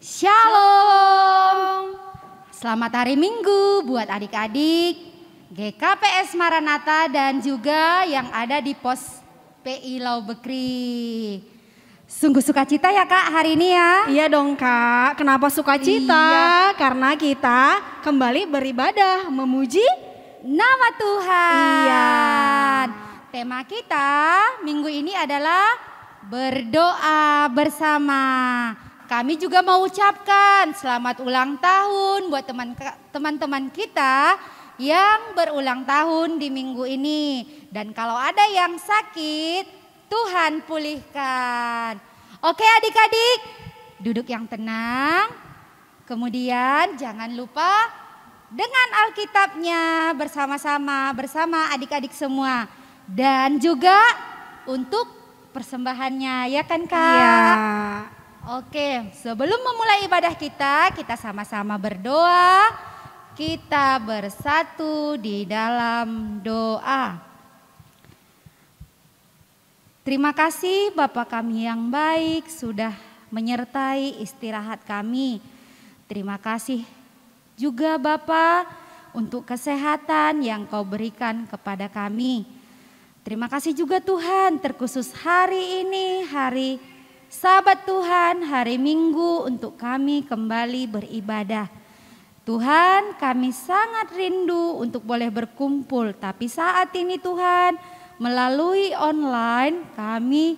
Shalom. Selamat hari Minggu buat adik-adik GKPS Maranatha dan juga yang ada di pos PI Lau Bekri. Sungguh sukacita ya Kak hari ini ya. Iya dong Kak, kenapa sukacita? Iya. Karena kita kembali beribadah, memuji nama Tuhan. Iya. Tema kita minggu ini adalah berdoa bersama. Kami juga mau ucapkan selamat ulang tahun buat teman-teman kita yang berulang tahun di minggu ini. Dan kalau ada yang sakit, Tuhan pulihkan. Oke adik-adik, duduk yang tenang. Kemudian jangan lupa dengan Alkitabnya bersama adik-adik semua. Dan juga untuk persembahannya, ya kan Kak? Iya. Oke, sebelum memulai ibadah kita sama-sama berdoa. Kita bersatu di dalam doa. Terima kasih Bapa kami yang baik sudah menyertai istirahat kami. Terima kasih juga Bapa untuk kesehatan yang Kau berikan kepada kami. Terima kasih juga Tuhan terkhusus hari ini, hari Sabat Tuhan, hari Minggu untuk kami kembali beribadah. Tuhan, kami sangat rindu untuk boleh berkumpul, tapi saat ini Tuhan melalui online kami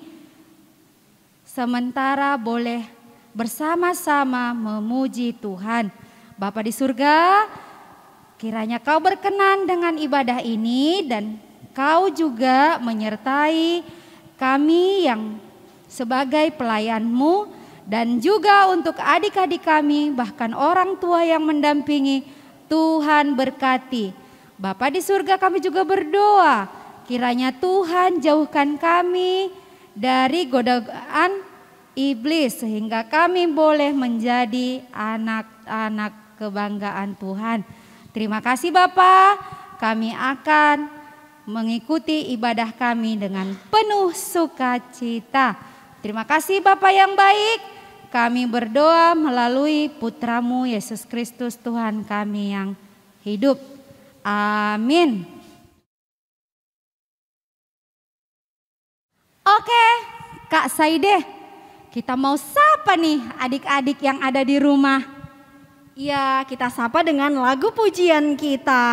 sementara boleh bersama-sama memuji Tuhan. Bapa di surga, kiranya Kau berkenan dengan ibadah ini dan Kau juga menyertai kami yang sebagai pelayan-Mu dan juga untuk adik-adik kami bahkan orang tua yang mendampingi. Tuhan berkati. Bapa di surga, kami juga berdoa kiranya Tuhan jauhkan kami dari godaan iblis sehingga kami boleh menjadi anak-anak kebanggaan Tuhan. Terima kasih Bapa, kami akan mengikuti ibadah kami dengan penuh sukacita. Terima kasih Bapa yang baik, kami berdoa melalui Putra-Mu Yesus Kristus Tuhan kami yang hidup. Amin. Oke, Kak Saide, kita mau sapa nih adik-adik yang ada di rumah. Iya, kita sapa dengan lagu pujian kita.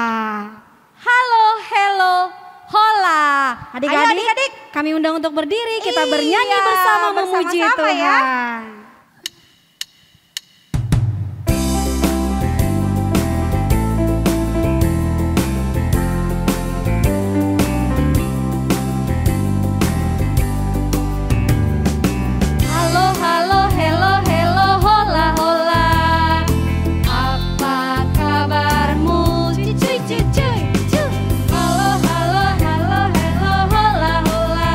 Halo, hello, hola. Adik-adik, kami undang untuk berdiri, kita bernyanyi bersama memuji bersama-sama Tuhan. ya. Halo, halo, hello, hello, hola, hola. Apa kabarmu? Cuy, cuy, cuy, cuy, cuy. Halo, halo, halo, hello, hola, hola.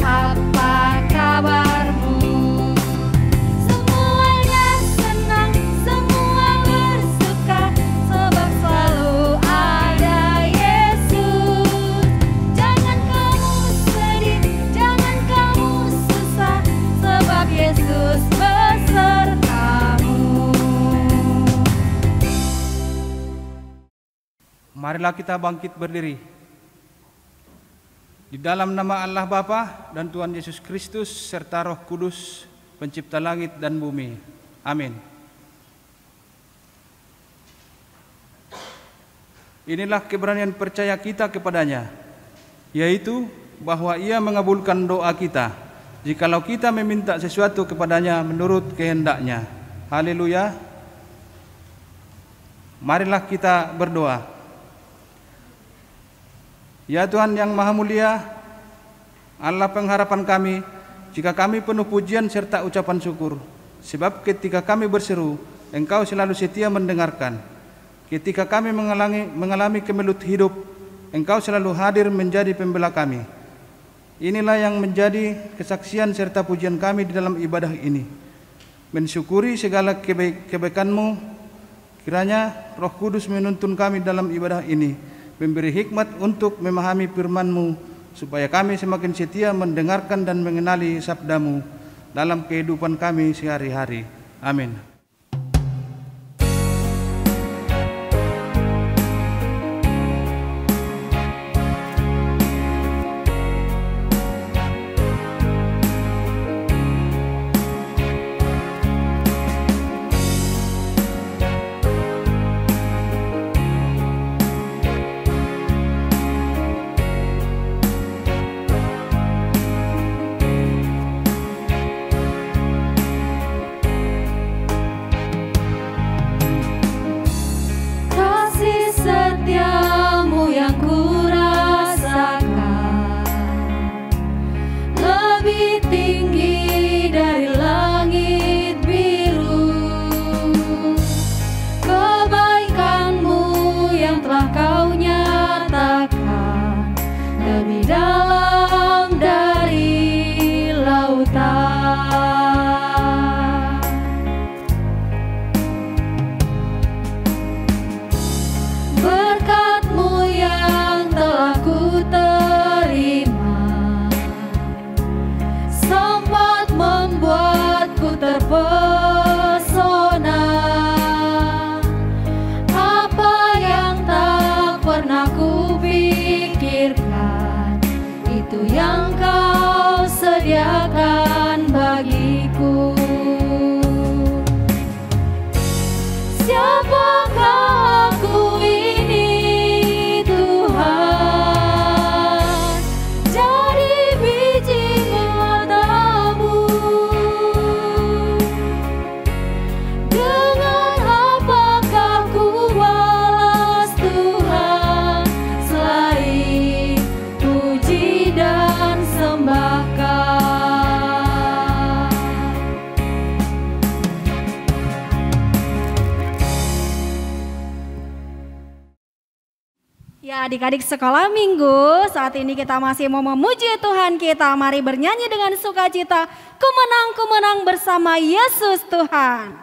Apa kabarmu? Semuanya senang, semua bersuka, sebab selalu ada Yesus. Jangan kamu sedih, jangan kamu susah, sebab Yesus besertamu. Marilah kita bangkit berdiri. Di dalam nama Allah Bapa dan Tuhan Yesus Kristus serta Roh Kudus, pencipta langit dan bumi. Amin. Inilah keberanian percaya kita kepadanya, yaitu bahwa Ia mengabulkan doa kita, jikalau kita meminta sesuatu kepadanya menurut kehendak-Nya. Haleluya. Marilah kita berdoa. Ya Tuhan yang Maha Mulia, Allah pengharapan kami, jika kami penuh pujian serta ucapan syukur, sebab ketika kami berseru, Engkau selalu setia mendengarkan. Ketika kami mengalami kemelut hidup, Engkau selalu hadir menjadi pembela kami. Inilah yang menjadi kesaksian serta pujian kami di dalam ibadah ini. Mensyukuri segala kebaikan-Mu, kiranya Roh Kudus menuntun kami dalam ibadah ini, memberi hikmat untuk memahami firman-Mu, supaya kami semakin setia mendengarkan dan mengenali sabda-Mu dalam kehidupan kami sehari-hari. Amin. Kasih setiamu yang kurasakan lebih tinggi dari langit biru. Kebaikanmu yang telah kau nyatakan lebih dalam dari lautan. Berkat-Mu yang telah ku terima sempat membuatku terpesona. Apa yang tak pernah ku pikirkan, itu yang Kau sediakan bagiku. Siapakah aku ini Tuhan, jadi biji mata-Mu. Dengan apakah ku balas Tuhan, selain puji dan sembah Kau. Ya adik-adik sekolah minggu, saat ini kita masih mau memuji Tuhan kita. Mari bernyanyi dengan sukacita, ku menang bersama Yesus Tuhan.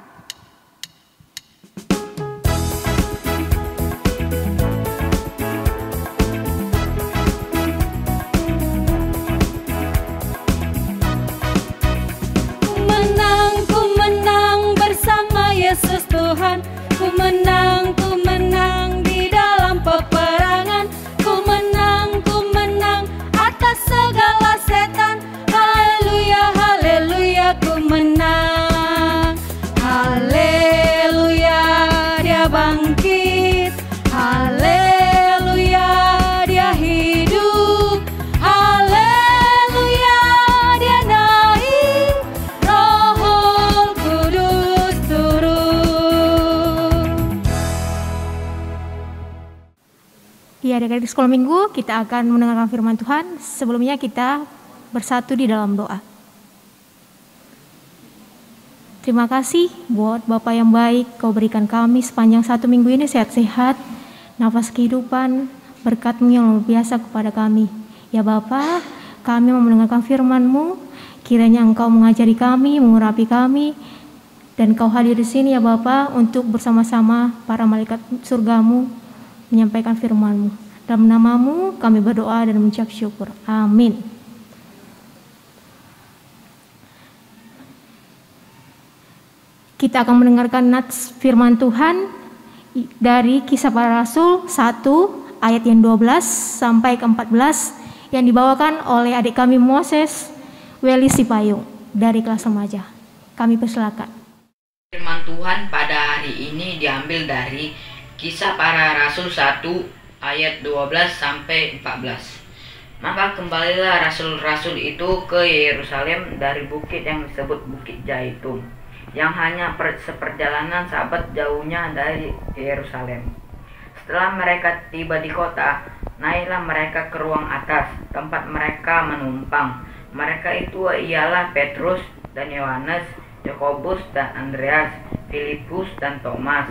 Ku menang bersama Yesus Tuhan. Ku menang di dalam peperangan. Ku menang atas segala setan. Haleluya, haleluya, ku menang. Haleluya, Dia bangkit. Haleluya, Dia hidup. Haleluya, Dia naik. Roh Kudus turun. Ya, adik-adik sekolah minggu, kita akan mendengarkan firman Tuhan. Sebelumnya kita bersatu di dalam doa. Terima kasih buat Bapa yang baik, Kau berikan kami sepanjang 1 minggu ini sehat-sehat, nafas kehidupan, berkat-Mu yang luar biasa kepada kami. Ya Bapa, kami mau mendengarkan firman-Mu, kiranya Engkau mengajari kami, mengurapi kami, dan Kau hadir di sini ya Bapa untuk bersama-sama para malaikat surga-Mu menyampaikan firman-Mu. Dalam nama-Mu kami berdoa dan mengucap syukur. Amin. Kita akan mendengarkan nats firman Tuhan dari Kisah Para Rasul 1 ayat yang 12 sampai ke 14 yang dibawakan oleh adik kami Moses Weli Sipayung dari kelas remaja. Kami persilakan. Firman Tuhan pada hari ini diambil dari Kisah Para Rasul 1 ayat 12 sampai 14. Maka kembalilah rasul-rasul itu ke Yerusalem dari bukit yang disebut Bukit Zaitun, yang hanya seperjalanan sabat jauhnya dari Yerusalem. Setelah mereka tiba di kota, naiklah mereka ke ruang atas, tempat mereka menumpang. Mereka itu ialah Petrus dan Yohanes, Yakobus dan Andreas, Filipus dan Thomas,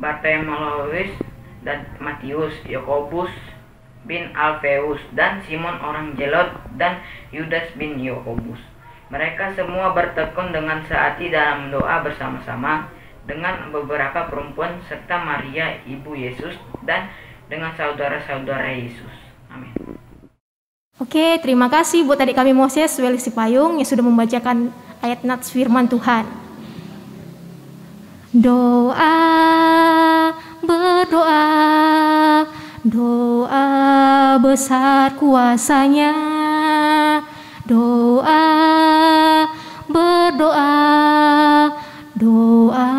Bartolomeus dan Matius, Yakobus bin Alfeus dan Simon orang Zelot dan Yudas bin Yakobus. Mereka semua bertekun dengan sehati dalam doa bersama-sama dengan beberapa perempuan serta Maria ibu Yesus dan dengan saudara-saudara Yesus. Amin. Oke, terima kasih buat adik kami Moses Weli Sipayung yang sudah membacakan ayat nats firman Tuhan. Doa, berdoa, doa besar kuasanya. Doa, berdoa, doa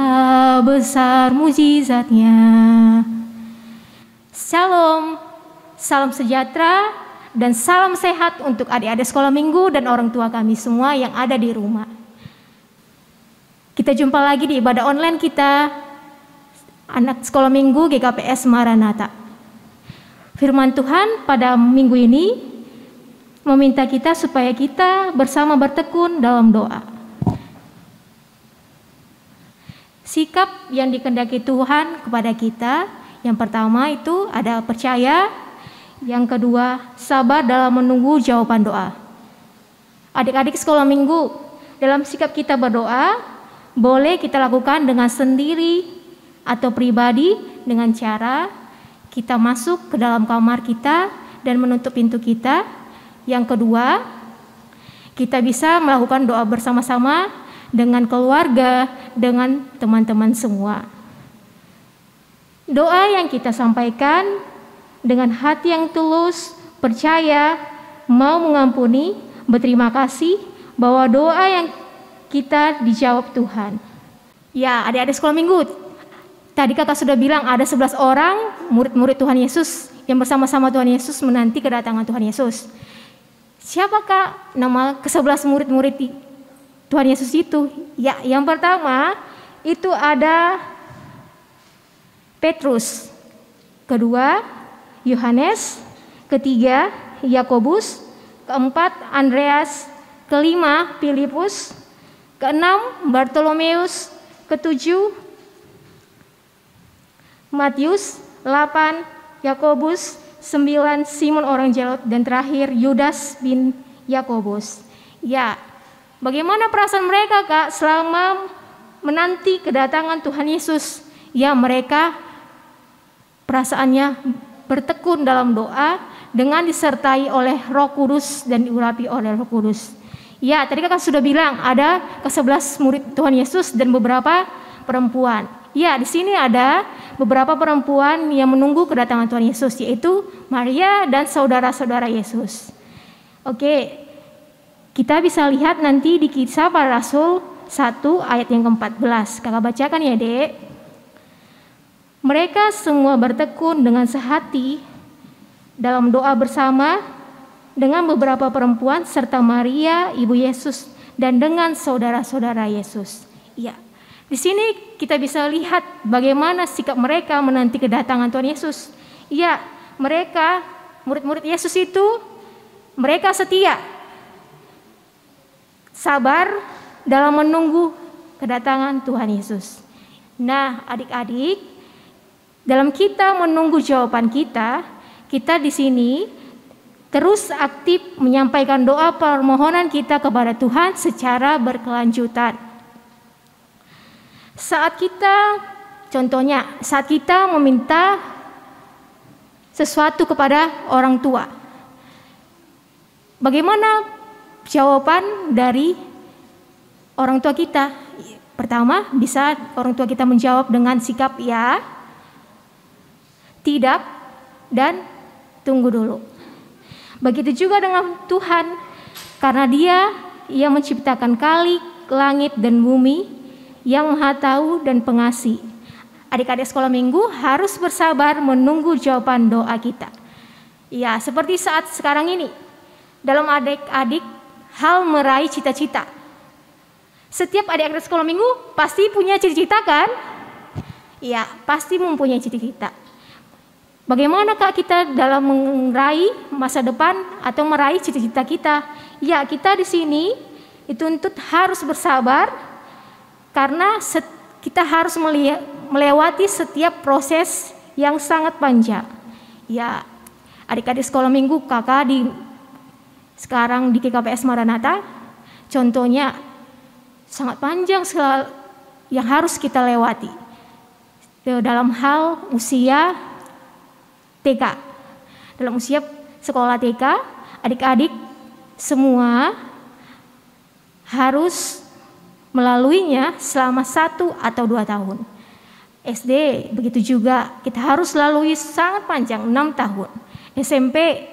besar mujizatnya. Shalom, salam sejahtera dan salam sehat untuk adik-adik sekolah minggu dan orang tua kami semua yang ada di rumah. Kita jumpa lagi di ibadah online kita, anak sekolah minggu GKPS Maranatha. Firman Tuhan pada minggu ini meminta kita supaya kita bersama bertekun dalam doa. Sikap yang dikehendaki Tuhan kepada kita, yang pertama itu ada percaya, yang kedua sabar dalam menunggu jawaban doa. Adik-adik sekolah minggu, dalam sikap kita berdoa, boleh kita lakukan dengan sendiri atau pribadi dengan cara kita masuk ke dalam kamar kita dan menutup pintu kita. Yang kedua, kita bisa melakukan doa bersama-sama dengan keluarga, dengan teman-teman semua. Doa yang kita sampaikan dengan hati yang tulus, percaya, mau mengampuni, berterima kasih bahwa doa yang kita dijawab Tuhan. Ya, adik-adik sekolah minggu, tadi kakak sudah bilang ada 11 orang murid-murid Tuhan Yesus yang bersama-sama Tuhan Yesus menanti kedatangan Tuhan Yesus. Siapakah nama ke-11 murid-murid Tuhan Yesus itu? Ya, yang pertama itu ada Petrus, kedua Yohanes, ketiga Yakobus, keempat Andreas, kelima Filipus, keenam Bartolomeus, ketujuh Matius, 8 Yakobus, 9 Simon orang Zelot, dan terakhir Yudas bin Yakobus. Ya, bagaimana perasaan mereka Kak selama menanti kedatangan Tuhan Yesus? Ya, mereka perasaannya bertekun dalam doa dengan disertai oleh Roh Kudus dan diurapi oleh Roh Kudus. Ya, tadi kakak sudah bilang ada ke-11 murid Tuhan Yesus dan beberapa perempuan. Ya, di sini ada beberapa perempuan yang menunggu kedatangan Tuhan Yesus, yaitu Maria dan saudara-saudara Yesus. Oke, kita bisa lihat nanti di Kisah Para Rasul 1 ayat yang ke-14. Kakak bacakan ya, Dek. Mereka semua bertekun dengan sehati dalam doa bersama dengan beberapa perempuan serta Maria, ibu Yesus, dan dengan saudara-saudara Yesus. Ya, di sini kita bisa lihat bagaimana sikap mereka menanti kedatangan Tuhan Yesus. Ya, mereka, murid-murid Yesus itu, mereka setia, sabar dalam menunggu kedatangan Tuhan Yesus. Nah, adik-adik, dalam kita menunggu jawaban kita di sini terus aktif menyampaikan doa permohonan kita kepada Tuhan secara berkelanjutan. Saat kita meminta sesuatu kepada orang tua, bagaimana jawaban dari orang tua kita? Pertama, bisa orang tua kita menjawab dengan sikap ya, tidak, dan tunggu dulu. Begitu juga dengan Tuhan, karena Dia yang menciptakan kali, langit, dan bumi, yang Maha Tahu dan Pengasih. Adik-adik sekolah minggu harus bersabar menunggu jawaban doa kita. Ya, seperti saat sekarang ini, dalam adik-adik hal meraih cita-cita. Setiap adik-adik sekolah minggu pasti punya cita-cita kan? Ya, pasti mempunyai cita-cita. Bagaimana Kak kita dalam meraih masa depan atau meraih cita-cita kita? Ya, kita di sini dituntut harus bersabar karena kita harus melewati setiap proses yang sangat panjang. Ya, adik-adik sekolah minggu kakak sekarang di GKPS Maranatha, contohnya sangat panjang yang harus kita lewati dalam hal usia TK. Dalam usia sekolah TK, adik-adik semua harus melaluinya selama 1 atau 2 tahun. SD begitu juga, kita harus lalui sangat panjang 6 tahun. SMP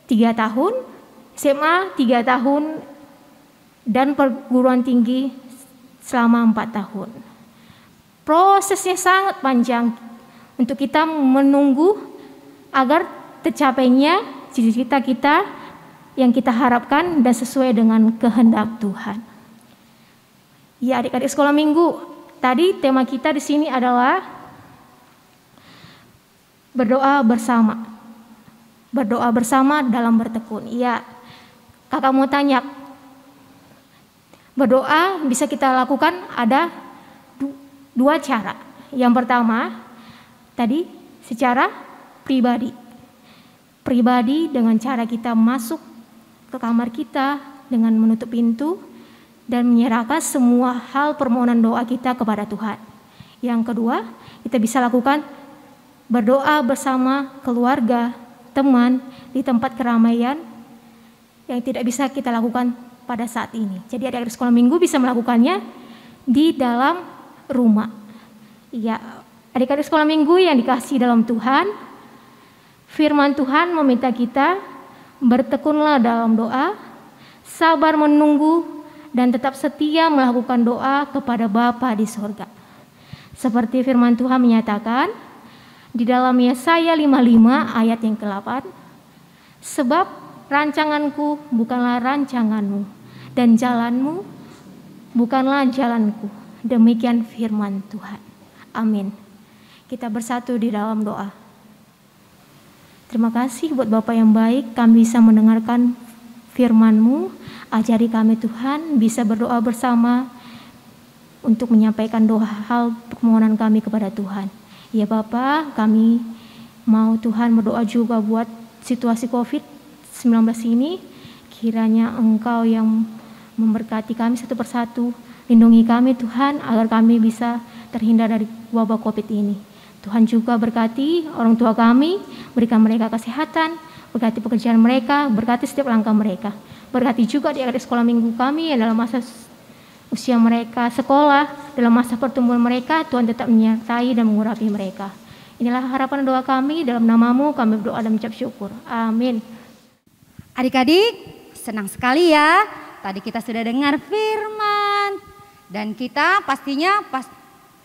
3 tahun, SMA 3 tahun, dan perguruan tinggi selama 4 tahun. Prosesnya sangat panjang untuk kita menunggu agar tercapainya cita-cita kita yang kita harapkan dan sesuai dengan kehendak Tuhan. Ya, adik-adik sekolah minggu, tadi tema kita di sini adalah berdoa bersama. Berdoa bersama dalam bertekun. Ya, kakak mau tanya, berdoa bisa kita lakukan ada 2 cara. Yang pertama, tadi secara pribadi. Pribadi dengan cara kita masuk ke kamar kita dengan menutup pintu dan menyerahkan semua hal permohonan doa kita kepada Tuhan. Yang kedua, kita bisa lakukan berdoa bersama keluarga, teman, di tempat keramaian yang tidak bisa kita lakukan pada saat ini. Jadi adik-adik sekolah minggu bisa melakukannya di dalam rumah. Ya, adik-adik sekolah minggu yang dikasihi dalam Tuhan, firman Tuhan meminta kita bertekunlah dalam doa, sabar menunggu, dan tetap setia melakukan doa kepada Bapa di sorga. Seperti firman Tuhan menyatakan di dalam Yesaya 55 ayat yang ke-8, sebab rancanganku bukanlah rancanganmu, dan jalanmu bukanlah jalanku. Demikian firman Tuhan. Amin. Kita bersatu di dalam doa. Terima kasih buat Bapak yang baik, kami bisa mendengarkan firman-Mu. Ajari kami Tuhan bisa berdoa bersama untuk menyampaikan doa hal permohonan kami kepada Tuhan. Ya Bapak, kami mau Tuhan berdoa juga buat situasi COVID-19 ini. Kiranya Engkau yang memberkati kami satu persatu. Lindungi kami Tuhan agar kami bisa terhindar dari wabah COVID ini. Tuhan juga berkati orang tua kami, berikan mereka kesehatan, berkati pekerjaan mereka, berkati setiap langkah mereka. Berkati juga di adik sekolah minggu kami yang dalam masa usia mereka sekolah, dalam masa pertumbuhan mereka, Tuhan tetap menyertai dan mengurapi mereka. Inilah harapan doa kami, dalam nama-Mu kami berdoa dan mengucap syukur. Amin. Adik-adik, senang sekali ya. Tadi kita sudah dengar firman dan kita pastinya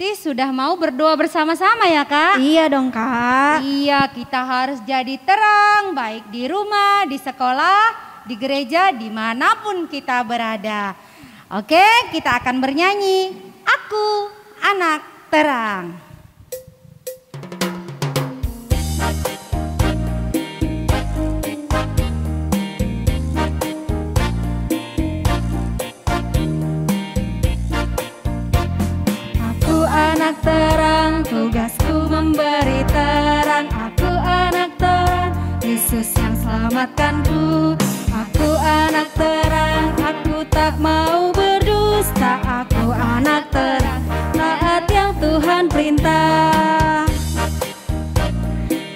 sudah mau berdoa bersama-sama ya Kak? Iya dong Kak. Iya, kita harus jadi terang baik di rumah, di sekolah, di gereja, dimanapun kita berada. Oke, kita akan bernyanyi Aku Anak Terang. Anak terang, tugasku memberi terang. Aku anak terang, Yesus yang selamatkanku. Aku anak terang, aku tak mau berdusta. Aku anak terang, taat yang Tuhan perintah.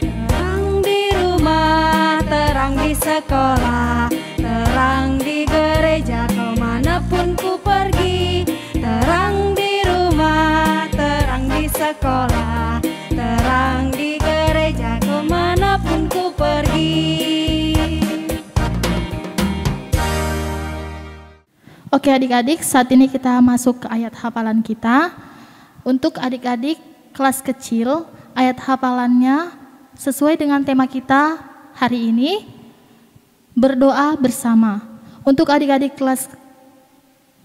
Terang di rumah, terang di sekolah, terang di gereja, kemanapun ku pergi. Terang di rumah, terang di sekolah, terang di gereja, kemanapun ku pergi. Oke adik-adik, saat ini kita masuk ke ayat hafalan kita. Untuk adik-adik kelas kecil, ayat hafalannya sesuai dengan tema kita hari ini, berdoa bersama. Untuk adik-adik kelas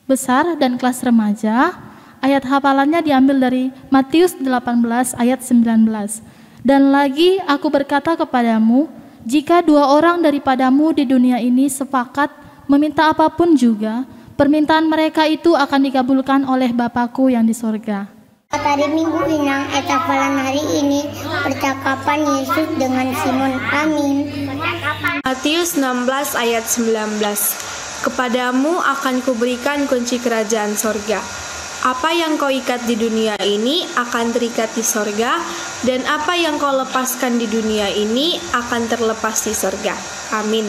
besar dan kelas remaja, ayat hafalannya diambil dari Matius 18 ayat 19. Dan lagi aku berkata kepadamu, jika 2 orang daripadamu di dunia ini sepakat meminta apapun juga, permintaan mereka itu akan dikabulkan oleh Bapakku yang di sorga. Hari Minggu Inang, ayat hafalan hari ini, percakapan Yesus dengan Simon. Amin. Matius 16 ayat 19. Kepadamu akan kuberikan kunci kerajaan sorga. Apa yang kau ikat di dunia ini akan terikat di sorga, dan apa yang kau lepaskan di dunia ini akan terlepas di sorga. Amin.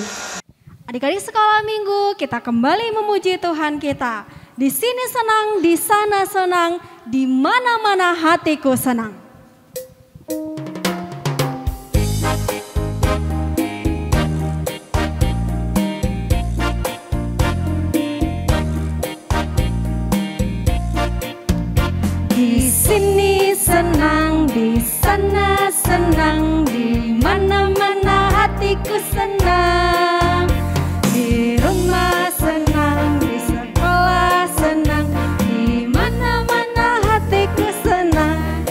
Adik-adik sekolah minggu, kita kembali memuji Tuhan kita. Di sini senang, di sana senang, di mana-mana hatiku senang. Di sini senang, di sana senang, di mana-mana hatiku senang. Di rumah senang, di sekolah senang, di mana-mana hatiku senang.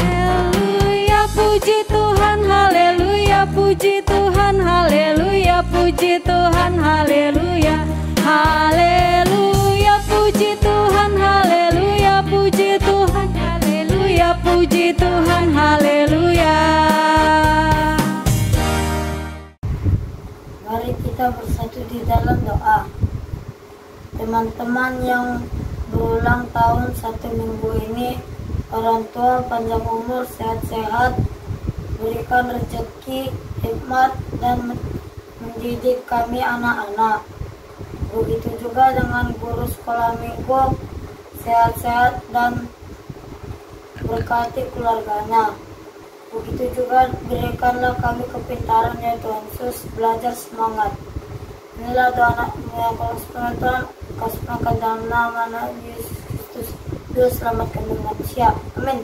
Haleluya, puji Tuhan, haleluya, puji Tuhan, haleluya, puji Tuhan, haleluya. Haleluya, puji Tuhan, haleluya, puji Tuhan, haleluya, puji Tuhan, haleluya. Mari kita bersatu di dalam doa. Teman-teman yang berulang tahun 1 minggu ini, orang tua panjang umur, sehat-sehat, berikan rezeki, hikmat, dan mendidik kami anak-anak. Begitu juga dengan guru sekolah minggu, sehat-sehat dan berkati keluarganya. Begitu juga berikanlah kami kepintaran ya Tuhan Yesus, belajar semangat. Inilah doa yang Tuhan kasihkan dalam nama Yesus Kristus, Dia selamatkan manusia. Amin.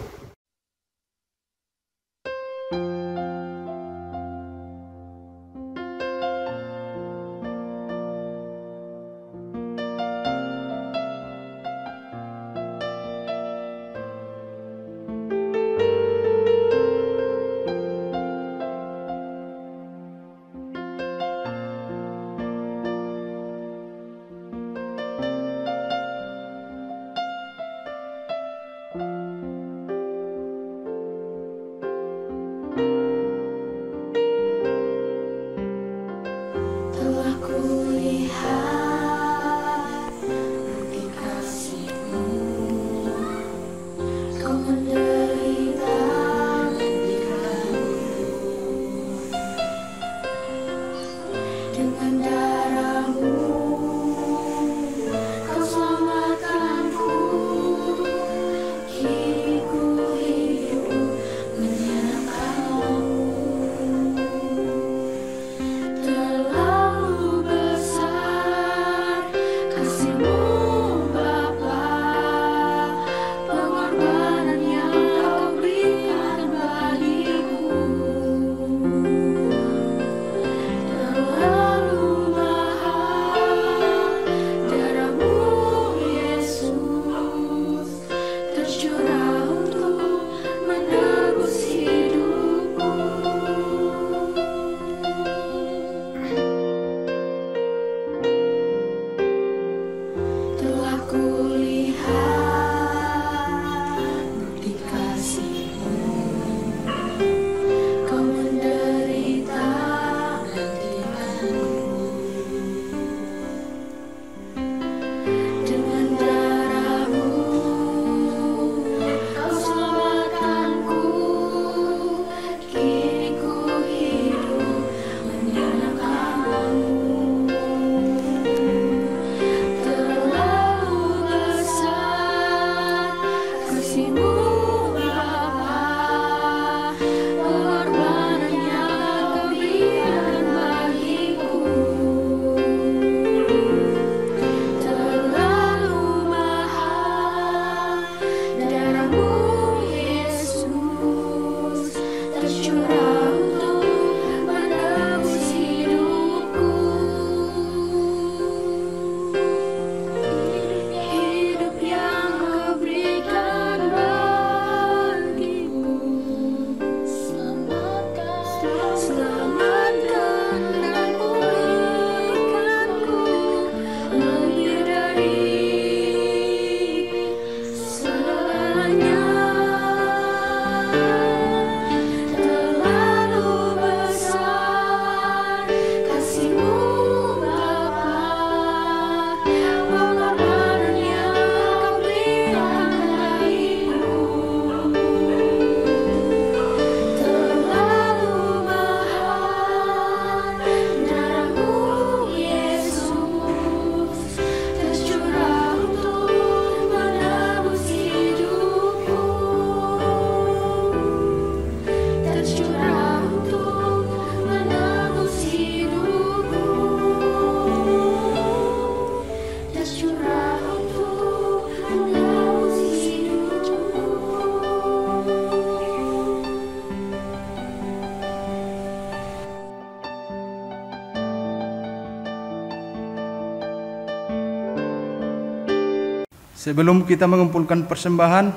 Sebelum kita mengumpulkan persembahan,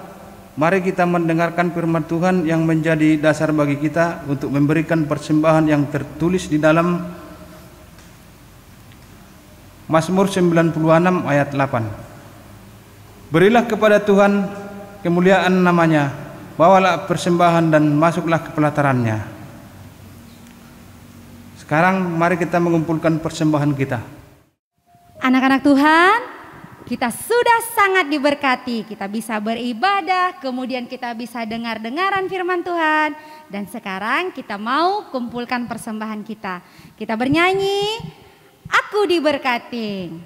mari kita mendengarkan firman Tuhan yang menjadi dasar bagi kita untuk memberikan persembahan yang tertulis di dalam Mazmur 96 ayat 8. Berilah kepada Tuhan kemuliaan namanya, bawalah persembahan dan masuklah ke pelatarannya. Sekarang mari kita mengumpulkan persembahan kita. Anak-anak Tuhan, kita sudah sangat diberkati. Kita bisa beribadah, kemudian kita bisa dengar-dengaran firman Tuhan. Dan sekarang kita mau kumpulkan persembahan kita. Kita bernyanyi, Aku Diberkati.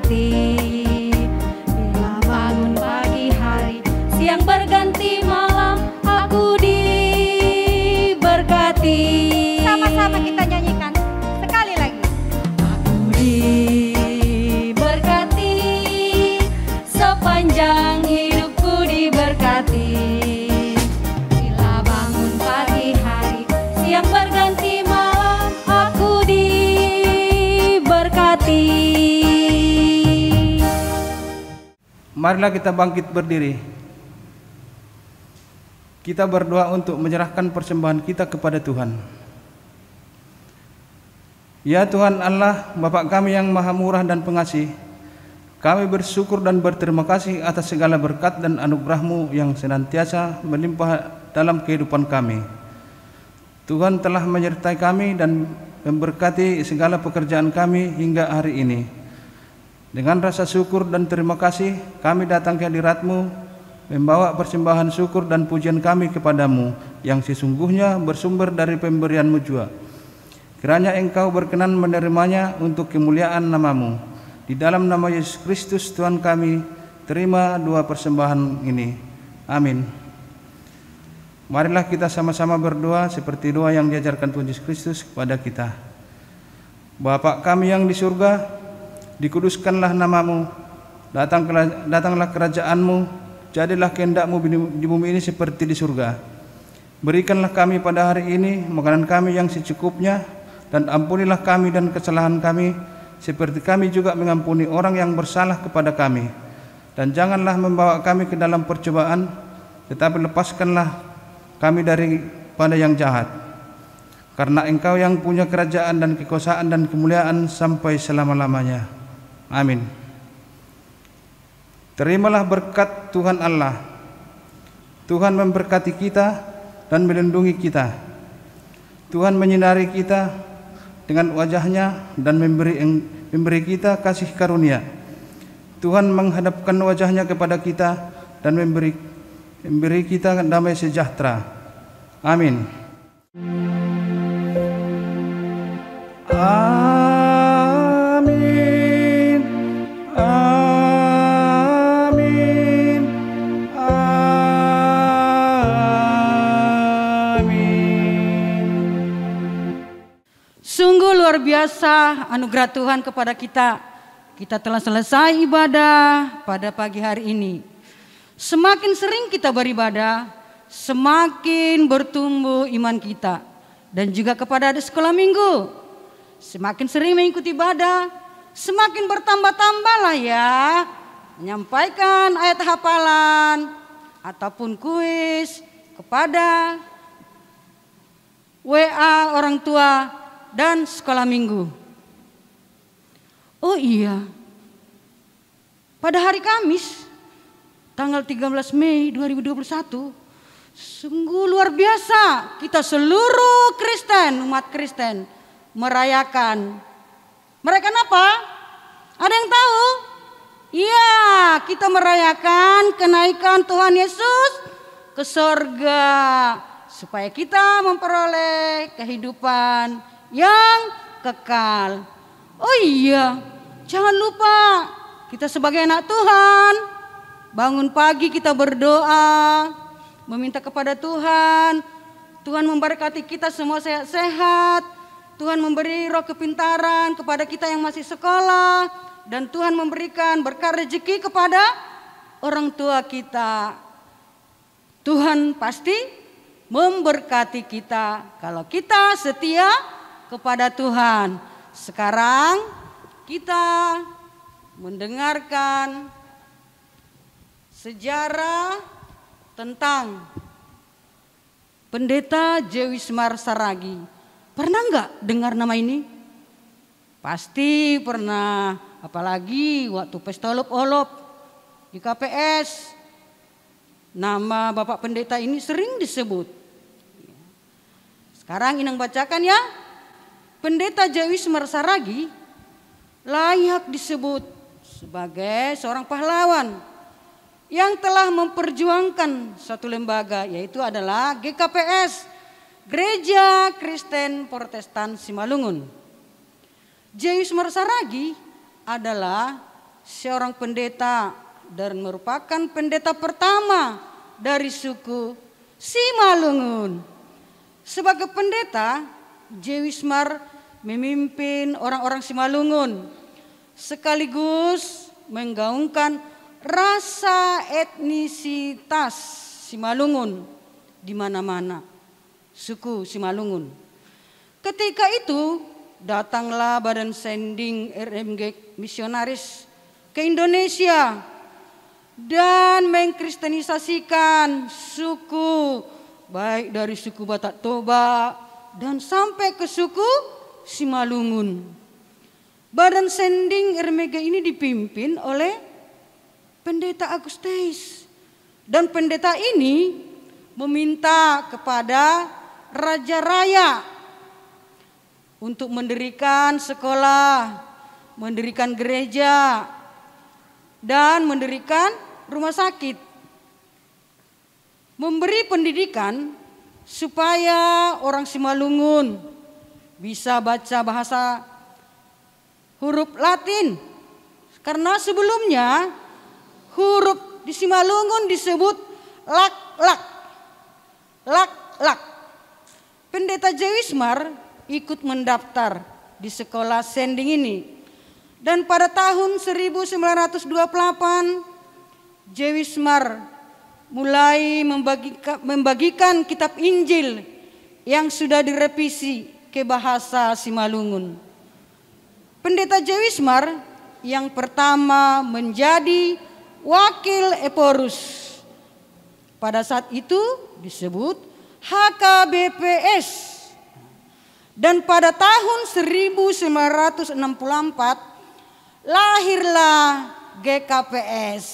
Bila bangun pagi hari, siang berganti malam, aku diberkati. Sama-sama kita nyanyikan sekali lagi. Aku diberkati, sepanjang hidupku diberkati. Bila bangun pagi hari, siang berganti malam, aku diberkati. Marilah kita bangkit berdiri. Kita berdoa untuk menyerahkan persembahan kita kepada Tuhan. Ya Tuhan Allah, Bapa kami yang maha murah dan pengasih, kami bersyukur dan berterima kasih atas segala berkat dan anugerah-Mu yang senantiasa melimpah dalam kehidupan kami. Tuhan telah menyertai kami dan memberkati segala pekerjaan kami hingga hari ini. Dengan rasa syukur dan terima kasih, kami datang ke hadirat-Mu, membawa persembahan syukur dan pujian kami kepadamu, yang sesungguhnya bersumber dari pemberian-Mu jua. Kiranya Engkau berkenan menerimanya untuk kemuliaan nama-Mu. Di dalam nama Yesus Kristus Tuhan kami, terima dua persembahan ini. Amin. Marilah kita sama-sama berdoa seperti doa yang diajarkan Tuhan Yesus Kristus kepada kita. Bapa kami yang di surga, dikuduskanlah nama-Mu, datanglah kerajaan-Mu, jadilah kehendak-Mu di bumi ini seperti di surga. Berikanlah kami pada hari ini makanan kami yang secukupnya, dan ampunilah kami dan kesalahan kami, seperti kami juga mengampuni orang yang bersalah kepada kami. Dan janganlah membawa kami ke dalam percobaan, tetapi lepaskanlah kami daripada yang jahat. Karena Engkau yang punya kerajaan dan kekuasaan dan kemuliaan sampai selama-lamanya. Amin. Terimalah berkat Tuhan Allah. Tuhan memberkati kita dan melindungi kita. Tuhan menyinari kita dengan wajah-Nya dan memberi kita kasih karunia. Tuhan menghadapkan wajah-Nya kepada kita dan memberi kita damai sejahtera. Amin. Amin. Amin. Amin. Sungguh luar biasa anugerah Tuhan kepada kita. Kita telah selesai ibadah pada pagi hari ini. Semakin sering kita beribadah, semakin bertumbuh iman kita. Dan juga kepada adik sekolah minggu, semakin sering mengikuti ibadah, semakin bertambah-tambahlah ya. Menyampaikan ayat hafalan ataupun kuis kepada WA orang tua dan sekolah minggu. Oh iya, pada hari Kamis tanggal 13 Mei 2021, sungguh luar biasa kita seluruh Kristen, umat Kristen merayakan. Merayakan apa? Ada yang tahu? Iya, kita merayakan kenaikan Tuhan Yesus ke sorga, supaya kita memperoleh kehidupan yang kekal. Oh iya, jangan lupa kita sebagai anak Tuhan, bangun pagi kita berdoa, meminta kepada Tuhan, Tuhan memberkati kita semua sehat-sehat, Tuhan memberi roh kepintaran kepada kita yang masih sekolah, dan Tuhan memberikan berkat rezeki kepada orang tua kita. Tuhan pasti memberkati kita kalau kita setia kepada Tuhan. Sekarang kita mendengarkan sejarah tentang Pendeta Jewismar Saragi. Pernah nggak dengar nama ini? Pasti pernah, apalagi waktu pesta olop-olop di KPS. Nama Bapak Pendeta ini sering disebut. Sekarang Inang bacakan ya. Pendeta Jewismar Saragi layak disebut sebagai seorang pahlawan yang telah memperjuangkan satu lembaga, yaitu adalah GKPS, Gereja Kristen Protestan Simalungun. Jewismar Saragi adalah seorang pendeta dan merupakan pendeta pertama dari suku Simalungun. Sebagai pendeta, Jewismar memimpin orang-orang Simalungun sekaligus menggaungkan rasa etnisitas Simalungun di mana-mana, suku Simalungun. Ketika itu datanglah Badan Sending RMG Misionaris ke Indonesia dan mengkristenisasikan suku, baik dari suku Batak Toba dan sampai ke suku Simalungun. Badan Sending RMG ini dipimpin oleh Pendeta Agustus, dan pendeta ini meminta kepada Raja Raya untuk mendirikan sekolah, mendirikan gereja, dan mendirikan rumah sakit. Memberi pendidikan supaya orang Simalungun bisa baca bahasa huruf Latin. Karena sebelumnya huruf di Simalungun disebut lak-lak. Lak-lak. Pendeta Jewismar ikut mendaftar di sekolah Sending ini. Dan pada tahun 1928 Jewismar mulai membagikan kitab Injil yang sudah direvisi ke bahasa Simalungun. Pendeta Jewismar yang pertama menjadi wakil Eporus. Pada saat itu disebut HKBPS. Dan pada tahun 1964 lahirlah GKPS.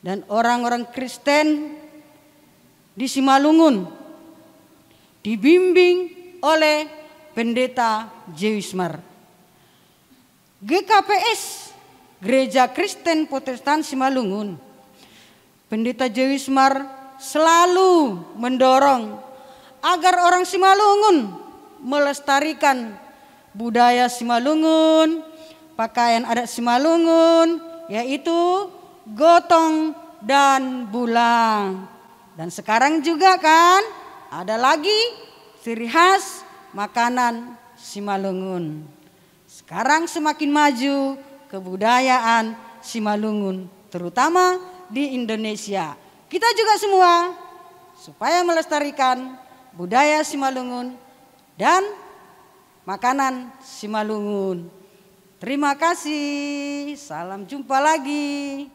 Dan orang-orang Kristen di Simalungun dibimbing oleh Pendeta Jewismar. GKPS, Gereja Kristen Protestan Simalungun. Pendeta Jewismar selalu mendorong agar orang Simalungun melestarikan budaya Simalungun, pakaian adat Simalungun, yaitu gotong dan bulang. Dan sekarang juga kan ada lagi ciri khas makanan Simalungun. Sekarang semakin maju kebudayaan Simalungun, terutama di Indonesia. Kita juga semua supaya melestarikan budaya Simalungun dan makanan Simalungun. Terima kasih, salam jumpa lagi.